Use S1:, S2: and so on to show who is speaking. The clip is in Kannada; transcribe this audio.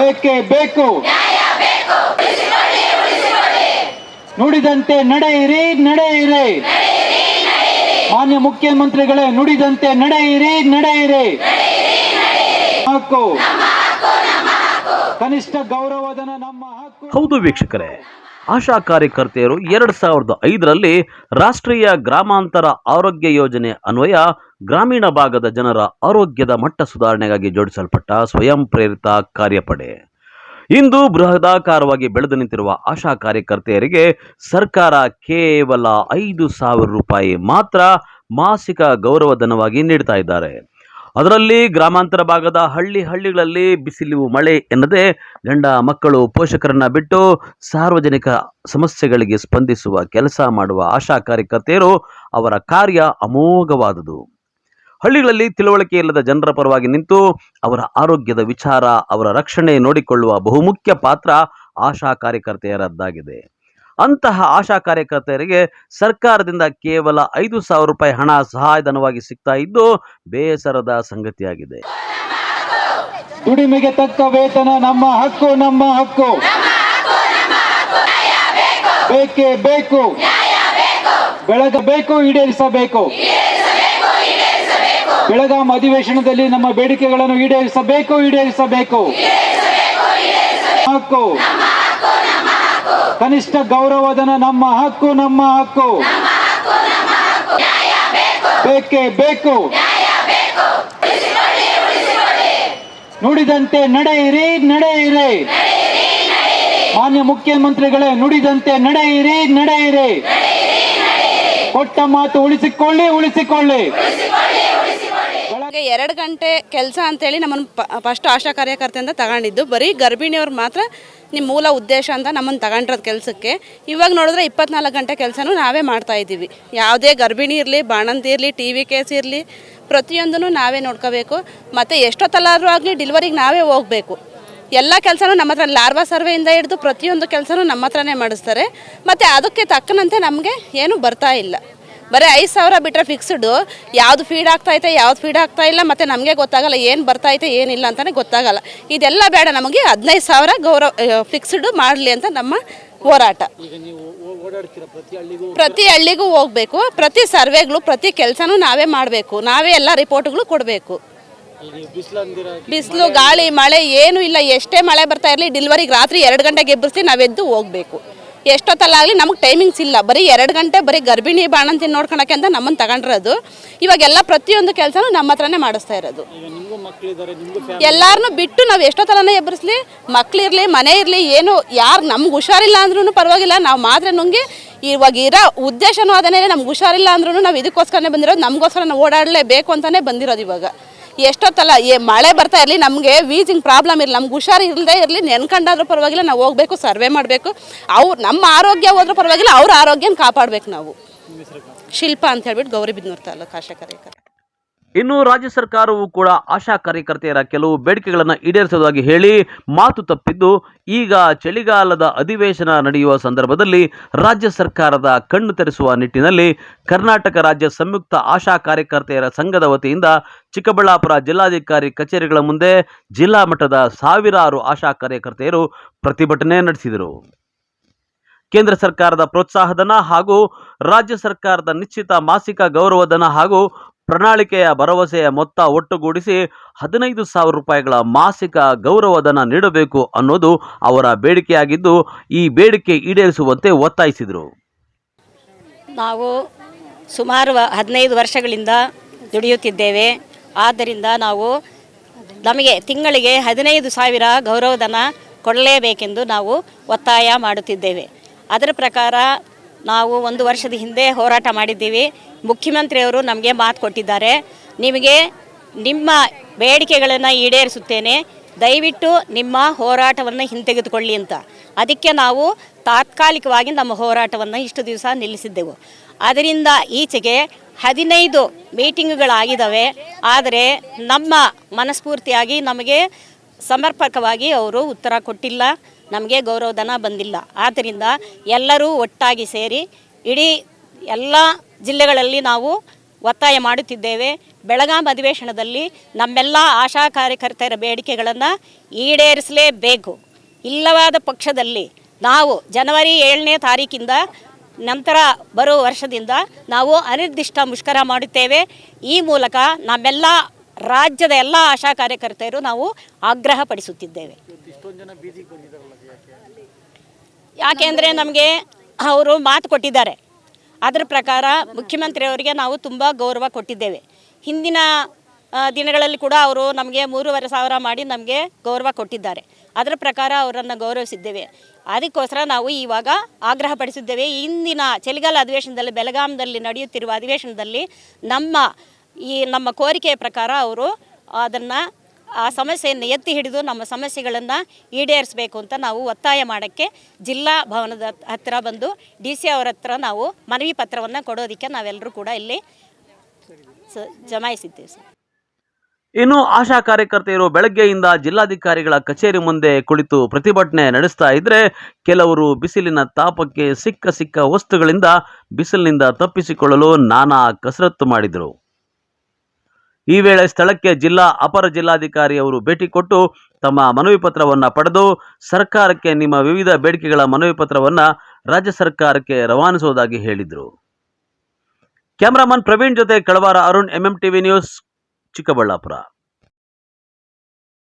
S1: ಬೇಕೇ ಬೇಕು, ನುಡಿದಂತೆ ನಡೆಯಿರಿ ನಡೆಯಿರಿ. ಮಾನ್ಯ ಮುಖ್ಯಮಂತ್ರಿಗಳೇ, ನುಡಿದಂತೆ ನಡೆಯಿರಿ ನಡೆಯಿರಿ. ಹಕ್ಕು, ಕನಿಷ್ಠ ಗೌರವಧನ ನಮ್ಮ ಹಕ್ಕು.
S2: ಹೌದು ವೀಕ್ಷಕರೇ, ಆಶಾ ಕಾರ್ಯಕರ್ತೆಯರು 2005ರಲ್ಲಿ ರಾಷ್ಟ್ರೀಯ ಗ್ರಾಮಾಂತರ ಆರೋಗ್ಯ ಯೋಜನೆ ಅನ್ವಯ ಗ್ರಾಮೀಣ ಭಾಗದ ಜನರ ಆರೋಗ್ಯದ ಮಟ್ಟ ಸುಧಾರಣೆಗಾಗಿ ಜೋಡಿಸಲ್ಪಟ್ಟ ಸ್ವಯಂ ಪ್ರೇರಿತ ಕಾರ್ಯಪಡೆ. ಇಂದು ಬೃಹದಾಕಾರವಾಗಿ ಬೆಳೆದು ನಿಂತಿರುವ ಆಶಾ ಕಾರ್ಯಕರ್ತೆಯರಿಗೆ ಸರ್ಕಾರ ಕೇವಲ 5,000 ರೂಪಾಯಿ ಮಾತ್ರ ಮಾಸಿಕ ಗೌರವಧನವಾಗಿ ನೀಡ್ತಾ ಇದ್ದಾರೆ. ಅದರಲ್ಲಿ ಗ್ರಾಮಾಂತರ ಭಾಗದ ಹಳ್ಳಿಗಳಲ್ಲಿ ಬಿಸಿಲು ಮಳೆ ಎನ್ನದೆ ಗಂಡ ಮಕ್ಕಳು ಪೋಷಕರನ್ನ ಬಿಟ್ಟು ಸಾರ್ವಜನಿಕ ಸಮಸ್ಯೆಗಳಿಗೆ ಸ್ಪಂದಿಸುವ ಕೆಲಸ ಮಾಡುವ ಆಶಾ ಕಾರ್ಯಕರ್ತೆಯರು ಅವರ ಕಾರ್ಯ ಅಮೋಘವಾದುದು. ಹಳ್ಳಿಗಳಲ್ಲಿ ತಿಳುವಳಿಕೆ ಇಲ್ಲದ ಜನರ ಪರವಾಗಿ ನಿಂತು ಅವರ ಆರೋಗ್ಯದ ವಿಚಾರ, ಅವರ ರಕ್ಷಣೆ ನೋಡಿಕೊಳ್ಳುವ ಬಹುಮುಖ್ಯ ಪಾತ್ರ ಆಶಾ ಕಾರ್ಯಕರ್ತೆಯರದ್ದಾಗಿದೆ. ಅಂತಹ ಆಶಾ ಕಾರ್ಯಕರ್ತೆಯರಿಗೆ ಸರ್ಕಾರದಿಂದ ಕೇವಲ 5,000 ರೂಪಾಯಿ ಹಣ ಸಹಾಯಧನವಾಗಿ ಸಿಗ್ತಾ ಇದ್ದು ಬೇಸರದ ಸಂಗತಿಯಾಗಿದೆ.
S1: ದುಡಿಮೆಗೆ ತಕ್ಕ ವೇತನ ನಮ್ಮ ಹಕ್ಕು, ನಮ್ಮ ಹಕ್ಕು. ಬೇಕೇ ಬೇಕು, ಬೆಳಗಬೇಕು, ಈಡೇರಿಸಬೇಕು. ಬೆಳಗಾಂ ಅಧಿವೇಶನದಲ್ಲಿ ನಮ್ಮ ಬೇಡಿಕೆಗಳನ್ನು ಈಡೇರಿಸಬೇಕು, ಈಡೇರಿಸಬೇಕು. ಹಕ್ಕು, ಕನಿಷ್ಠ ಗೌರವಧನ ನಮ್ಮ ಹಕ್ಕು, ನಮ್ಮ ಹಕ್ಕು. ಬೇಕೇ ಬೇಕು, ನುಡಿದಂತೆ ನಡೆಯಿರಿ ನಡೆಯಿರಿ. ಮಾನ್ಯ ಮುಖ್ಯಮಂತ್ರಿಗಳೇ, ನುಡಿದಂತೆ ನಡೆಯಿರಿ ನಡೆಯಿರಿ. ಕೊಟ್ಟ ಮಾತು ಉಳಿಸಿಕೊಳ್ಳಿ, ಉಳಿಸಿಕೊಳ್ಳಿ.
S3: 2 ಗಂಟೆ ಕೆಲಸ ಅಂತೇಳಿ ನಮ್ಮನ್ನು ಫಸ್ಟ್ ಆಶಾ ಕಾರ್ಯಕರ್ತೆಯಿಂದ ತಗೊಂಡಿದ್ದು. ಬರೀ ಗರ್ಭಿಣಿಯವ್ರು ಮಾತ್ರ ನಿಮ್ಮ ಮೂಲ ಉದ್ದೇಶ ಅಂತ ನಮ್ಮನ್ನು ತಗೊಂಡಿರೋದು ಕೆಲಸಕ್ಕೆ. ಇವಾಗ ನೋಡಿದ್ರೆ 24 ಗಂಟೆ ಕೆಲಸನೂ ನಾವೇ ಮಾಡ್ತಾ ಇದ್ದೀವಿ. ಯಾವುದೇ ಗರ್ಭಿಣಿ ಇರಲಿ, ಬಾಣಂತಿ ಇರಲಿ, TV ಕೇಸ್ ಇರಲಿ, ಪ್ರತಿಯೊಂದೂ ನಾವೇ ನೋಡ್ಕೋಬೇಕು. ಮತ್ತು ಎಷ್ಟೊತ್ತಲ್ಲಾದರೂ ಆಗಲಿ ಡೆಲಿವರಿಗೆ ನಾವೇ ಹೋಗಬೇಕು. ಎಲ್ಲ ಕೆಲಸನೂ ನಮ್ಮ ಹತ್ರ, ಲಾರ್ವಾ ಸರ್ವೆಯಿಂದ ಹಿಡಿದು ಪ್ರತಿಯೊಂದು ಕೆಲಸನೂ ನಮ್ಮ ಹತ್ರನೇ ಮಾಡಿಸ್ತಾರೆ. ಮತ್ತು ಅದಕ್ಕೆ ತಕ್ಕನಂತೆ ನಮಗೆ ಏನೂ ಬರ್ತಾ ಇಲ್ಲ. ಬರೀ 5,000 ಬಿಟ್ಟರೆ ಫಿಕ್ಸ್ಡು. ಯಾವುದು ಫೀಡ್ ಆಗ್ತಾಯಿದೆ, ಯಾವ್ದು ಫೀಡ್ ಆಗ್ತಾ ಇಲ್ಲ, ಮತ್ತು ನಮಗೆ ಗೊತ್ತಾಗಲ್ಲ ಏನು ಬರ್ತಾಯಿದೆ ಏನಿಲ್ಲ ಅಂತಲೇ ಗೊತ್ತಾಗಲ್ಲ. ಇದೆಲ್ಲ ಬೇಡ, ನಮಗೆ 15,000 ಗೌರವ ಫಿಕ್ಸ್ಡ್ ಮಾಡಲಿ ಅಂತ ನಮ್ಮ ಹೋರಾಟ. ಪ್ರತಿ ಹಳ್ಳಿಗೂ ಹೋಗಬೇಕು, ಪ್ರತಿ ಸರ್ವೆಗಳು, ಪ್ರತಿ ಕೆಲಸನೂ ನಾವೇ ಮಾಡಬೇಕು, ನಾವೇ ಎಲ್ಲ ರಿಪೋರ್ಟ್ಗಳು ಕೊಡಬೇಕು. ಬಿಸಿಲು, ಗಾಳಿ, ಮಳೆ ಏನೂ ಇಲ್ಲ. ಎಷ್ಟೇ ಮಳೆ ಬರ್ತಾ ಇರಲಿ, ಡೆಲಿವರಿಗೆ ರಾತ್ರಿ 2 ಗಂಟೆಗೆ ಎಬ್ಬರಿಸಿ ನಾವೆದ್ದು ಹೋಗಬೇಕು. ಎಷ್ಟೊತ್ತಲ್ಲಾಗಲಿ ನಮಗೆ ಟೈಮಿಂಗ್ಸ್ ಇಲ್ಲ. ಬರೀ 2 ಗಂಟೆ ಬರೀ ಗರ್ಭಿಣಿ ಬಾಣಂತಿ ನೋಡ್ಕೊಳಕ್ಕೆ ಅಂತ ನಮ್ಮನ್ನು ತಗೊಂಡಿರೋದು. ಇವಾಗೆಲ್ಲ ಪ್ರತಿಯೊಂದು ಕೆಲಸನೂ ನಮ್ಮ ಹತ್ರನೇ ಮಾಡಿಸ್ತಾ ಇರೋದು. ಎಲ್ಲರನ್ನೂ ಬಿಟ್ಟು ನಾವು ಎಷ್ಟೊತ್ತಲ್ಲೇ ಎಬ್ಬರಿಸಲಿ, ಮಕ್ಕಳಿರಲಿ, ಮನೆ ಇರಲಿ, ಏನು ಯಾರು ನಮ್ಗೆ ಹುಷಾರಿಲ್ಲ ಅಂದ್ರೂ ಪರವಾಗಿಲ್ಲ, ನಾವು ಮಾತ್ರ ನುಂಗಿ ಇವಾಗ ಇರೋ ಉದ್ದೇಶನೂ ಅದನ್ನೇ. ನಮ್ಗೆ ಹುಷಾರಿಲ್ಲ ಅಂದ್ರೂ ನಾವು ಇದಕ್ಕೋಸ್ಕರನೇ ಬಂದಿರೋದು, ನಮಗೋಸ್ಕರ ನಾವು ಓಡಾಡಲೇಬೇಕು ಅಂತಲೇ ಬಂದಿರೋದು. ಇವಾಗ ಎಷ್ಟೊತ್ತಲ್ಲ ಮಳೆ ಬರ್ತಾ ಇರಲಿ, ನಮಗೆ ವೀಸಿಂಗ್ ಪ್ರಾಬ್ಲಮ್ ಇರಲಿ, ನಮ್ಗೆ ಹುಷಾರು ಇಲ್ಲದೆ ಇರಲಿ, ನೆನ್ಕೊಂಡಾದ್ರೂ ಪರವಾಗಿಲ್ಲ ನಾವು ಹೋಗಬೇಕು, ಸರ್ವೆ ಮಾಡಬೇಕು. ನಮ್ಮ ಆರೋಗ್ಯ ಹೋದ್ರೂ ಪರವಾಗಿಲ್ಲ, ಅವ್ರ ಆರೋಗ್ಯನ ಕಾಪಾಡಬೇಕು ನಾವು. ಶಿಲ್ಪ ಅಂತ ಹೇಳ್ಬಿಟ್ಟು ಗೌರಿಬಿದನೂರು ತಾಲೂಕು ಆಶಾ ಕಾರ್ಯಕರ್ತೆ.
S2: ಇನ್ನು ರಾಜ್ಯ ಸರ್ಕಾರವು ಕೂಡ ಆಶಾ ಕಾರ್ಯಕರ್ತೆಯರ ಕೆಲವು ಬೇಡಿಕೆಗಳನ್ನು ಈಡೇರಿಸುವುದಾಗಿ ಹೇಳಿ ಮಾತು ತಪ್ಪಿದ್ದು, ಈಗ ಚಳಿಗಾಲದ ಅಧಿವೇಶನ ನಡೆಯುವ ಸಂದರ್ಭದಲ್ಲಿ ರಾಜ್ಯ ಸರ್ಕಾರದ ಕಣ್ಣು ತೆರೆಸುವ ನಿಟ್ಟಿನಲ್ಲಿ ಕರ್ನಾಟಕ ರಾಜ್ಯ ಸಂಯುಕ್ತ ಆಶಾ ಕಾರ್ಯಕರ್ತೆಯರ ಸಂಘದ ವತಿಯಿಂದ ಚಿಕ್ಕಬಳ್ಳಾಪುರ ಜಿಲ್ಲಾಧಿಕಾರಿ ಕಚೇರಿಗಳ ಮುಂದೆ ಜಿಲ್ಲಾ ಮಟ್ಟದ ಸಾವಿರಾರು ಆಶಾ ಕಾರ್ಯಕರ್ತೆಯರು ಪ್ರತಿಭಟನೆ ನಡೆಸಿದರು. ಕೇಂದ್ರ ಸರ್ಕಾರದ ಪ್ರೋತ್ಸಾಹಧನ ಹಾಗೂ ರಾಜ್ಯ ಸರ್ಕಾರದ ನಿಶ್ಚಿತ ಮಾಸಿಕ ಗೌರವಧನ ಹಾಗೂ ಪ್ರಣಾಳಿಕೆಯ ಭರವಸೆಯ ಮೊತ್ತ ಒಟ್ಟುಗೂಡಿಸಿ 15,000 ರೂಪಾಯಿಗಳ ಮಾಸಿಕ ಗೌರವಧನ ನೀಡಬೇಕು ಅನ್ನೋದು ಅವರ ಬೇಡಿಕೆಯಾಗಿದ್ದು, ಈ ಬೇಡಿಕೆ ಈಡೇರಿಸುವಂತೆ ಒತ್ತಾಯಿಸಿದರು.
S4: ನಾವು ಸುಮಾರು 15 ವರ್ಷಗಳಿಂದ ದುಡಿಯುತ್ತಿದ್ದೇವೆ. ಆದ್ದರಿಂದ ನಮಗೆ ತಿಂಗಳಿಗೆ 15,000 ಗೌರವಧನ ಕೊಡಲೇಬೇಕೆಂದು ನಾವು ಒತ್ತಾಯ ಮಾಡುತ್ತಿದ್ದೇವೆ. ಅದರ ಪ್ರಕಾರ ನಾವು 1 ವರ್ಷದ ಹಿಂದೆ ಹೋರಾಟ ಮಾಡಿದ್ದೀವಿ. ಮುಖ್ಯಮಂತ್ರಿಯವರು ನಮಗೆ ಮಾತು ಕೊಟ್ಟಿದ್ದಾರೆ, ನಿಮಗೆ ನಿಮ್ಮ ಬೇಡಿಕೆಗಳನ್ನು ಈಡೇರಿಸುತ್ತೇನೆ, ದಯವಿಟ್ಟು ನಿಮ್ಮ ಹೋರಾಟವನ್ನು ಹಿಂತೆಗೆದುಕೊಳ್ಳಿ ಅಂತ. ಅದಕ್ಕೆ ನಾವು ತಾತ್ಕಾಲಿಕವಾಗಿ ನಮ್ಮ ಹೋರಾಟವನ್ನು ಇಷ್ಟು ದಿವಸ ನಿಲ್ಲಿಸಿದ್ದೆವು. ಅದರಿಂದ ಈಚೆಗೆ 15 ಮೀಟಿಂಗ್ಗಳಾಗಿದ್ದಾವೆ. ಆದರೆ ನಮ್ಮ ಮನಸ್ಫೂರ್ತಿಯಾಗಿ ನಮಗೆ ಸಮರ್ಪಕವಾಗಿ ಅವರು ಉತ್ತರ ಕೊಟ್ಟಿಲ್ಲ, ನಮಗೆ ಗೌರವಧನ ಬಂದಿಲ್ಲ. ಆದ್ದರಿಂದ ಎಲ್ಲರೂ ಒಟ್ಟಾಗಿ ಸೇರಿ ಇಡೀ ಎಲ್ಲ ಜಿಲ್ಲೆಗಳಲ್ಲಿ ನಾವು ಒತ್ತಾಯ ಮಾಡುತ್ತಿದ್ದೇವೆ. ಬೆಳಗಾಂ ಅಧಿವೇಶನದಲ್ಲಿ ನಮ್ಮೆಲ್ಲ ಆಶಾ ಕಾರ್ಯಕರ್ತರ ಬೇಡಿಕೆಗಳನ್ನು ಈಡೇರಿಸಲೇಬೇಕು. ಇಲ್ಲವಾದ ಪಕ್ಷದಲ್ಲಿ ನಾವು ಜನವರಿ 7ನೇ ತಾರೀಕಿಂದ ನಂತರ ಬರುವ ವರ್ಷದಿಂದ ನಾವು ಅನಿರ್ದಿಷ್ಟ ಮುಷ್ಕರ ಮಾಡುತ್ತೇವೆ. ಈ ಮೂಲಕ ನಮ್ಮೆಲ್ಲ ರಾಜ್ಯದ ಎಲ್ಲ ಆಶಾ ಕಾರ್ಯಕರ್ತರು ನಾವು ಆಗ್ರಹ ಪಡಿಸುತ್ತಿದ್ದೇವೆ. ಯಾಕೆಂದರೆ ನಮಗೆ ಅವರು ಮಾತು ಕೊಟ್ಟಿದ್ದಾರೆ. ಅದರ ಪ್ರಕಾರ ಮುಖ್ಯಮಂತ್ರಿಯವರಿಗೆ ನಾವು ತುಂಬ ಗೌರವ ಕೊಟ್ಟಿದ್ದೇವೆ. ಹಿಂದಿನ ದಿನಗಳಲ್ಲಿ ಕೂಡ ಅವರು ನಮಗೆ 3,500 ಮಾಡಿ ನಮಗೆ ಗೌರವ ಕೊಟ್ಟಿದ್ದಾರೆ. ಅದರ ಪ್ರಕಾರ ಅವರನ್ನು ಗೌರವಿಸಿದ್ದೇವೆ. ಅದಕ್ಕೋಸ್ಕರ ನಾವು ಇವಾಗ ಆಗ್ರಹ ಪಡಿಸಿದ್ದೇವೆ. ಇಂದಿನ ಚಳಿಗಾಲ ಅಧಿವೇಶನದಲ್ಲಿ ಬೆಳಗಾಂದಲ್ಲಿ ನಡೆಯುತ್ತಿರುವ ಅಧಿವೇಶನದಲ್ಲಿ ನಮ್ಮ ಕೋರಿಕೆಯ ಪ್ರಕಾರ ಅವರು ಅದನ್ನು ಆ ಸಮಸ್ಯೆಯನ್ನು ಎತ್ತಿ ಹಿಡಿದು ನಮ್ಮ ಸಮಸ್ಯೆಗಳನ್ನು ಈಡೇರಿಸಬೇಕು ಅಂತ ನಾವು ಒತ್ತಾಯ ಮಾಡೋಕ್ಕೆ ಜಿಲ್ಲಾ ಭವನದ ಹತ್ತಿರ ಬಂದು DC ಅವರ ಹತ್ರ ನಾವು ಮನವಿ ಪತ್ರವನ್ನು ಕೊಡೋದಕ್ಕೆ ನಾವೆಲ್ಲರೂ ಕೂಡ ಇಲ್ಲಿ ಜಮಾಯಿಸಿದ್ದೇವೆ ಸರ್.
S2: ಇನ್ನು ಆಶಾ ಕಾರ್ಯಕರ್ತೆಯರು ಬೆಳಗ್ಗೆಯಿಂದ ಜಿಲ್ಲಾಧಿಕಾರಿಗಳ ಕಚೇರಿ ಮುಂದೆ ಕುಳಿತು ಪ್ರತಿಭಟನೆ ನಡೆಸ್ತಾ ಇದ್ರೆ, ಕೆಲವರು ಬಿಸಿಲಿನ ತಾಪಕ್ಕೆ ಸಿಕ್ಕ ವಸ್ತುಗಳಿಂದ ಬಿಸಿಲಿನಿಂದ ತಪ್ಪಿಸಿಕೊಳ್ಳಲು ನಾನಾ ಕಸರತ್ತು ಮಾಡಿದರು. ಈ ವೇಳೆ ಸ್ಥಳಕ್ಕೆ ಜಿಲ್ಲಾ ಅಪರ ಜಿಲ್ಲಾಧಿಕಾರಿ ಅವರು ಭೇಟಿ ಕೊಟ್ಟು ತಮ್ಮ ಮನವಿ ಪತ್ರವನ್ನು ಪಡೆದು ಸರ್ಕಾರಕ್ಕೆ ನಿಮ್ಮ ವಿವಿಧ ಬೇಡಿಕೆಗಳ ಮನವಿ ಪತ್ರವನ್ನು ರಾಜ್ಯ ಸರ್ಕಾರಕ್ಕೆ ರವಾನಿಸುವುದಾಗಿ ಹೇಳಿದರು. ಕ್ಯಾಮರಾಮನ್ ಪ್ರವೀಣ್ ಜೊತೆ ಕಳವಾರ ಅರುಣ್, MMTV ನ್ಯೂಸ್, ಚಿಕ್ಕಬಳ್ಳಾಪುರ.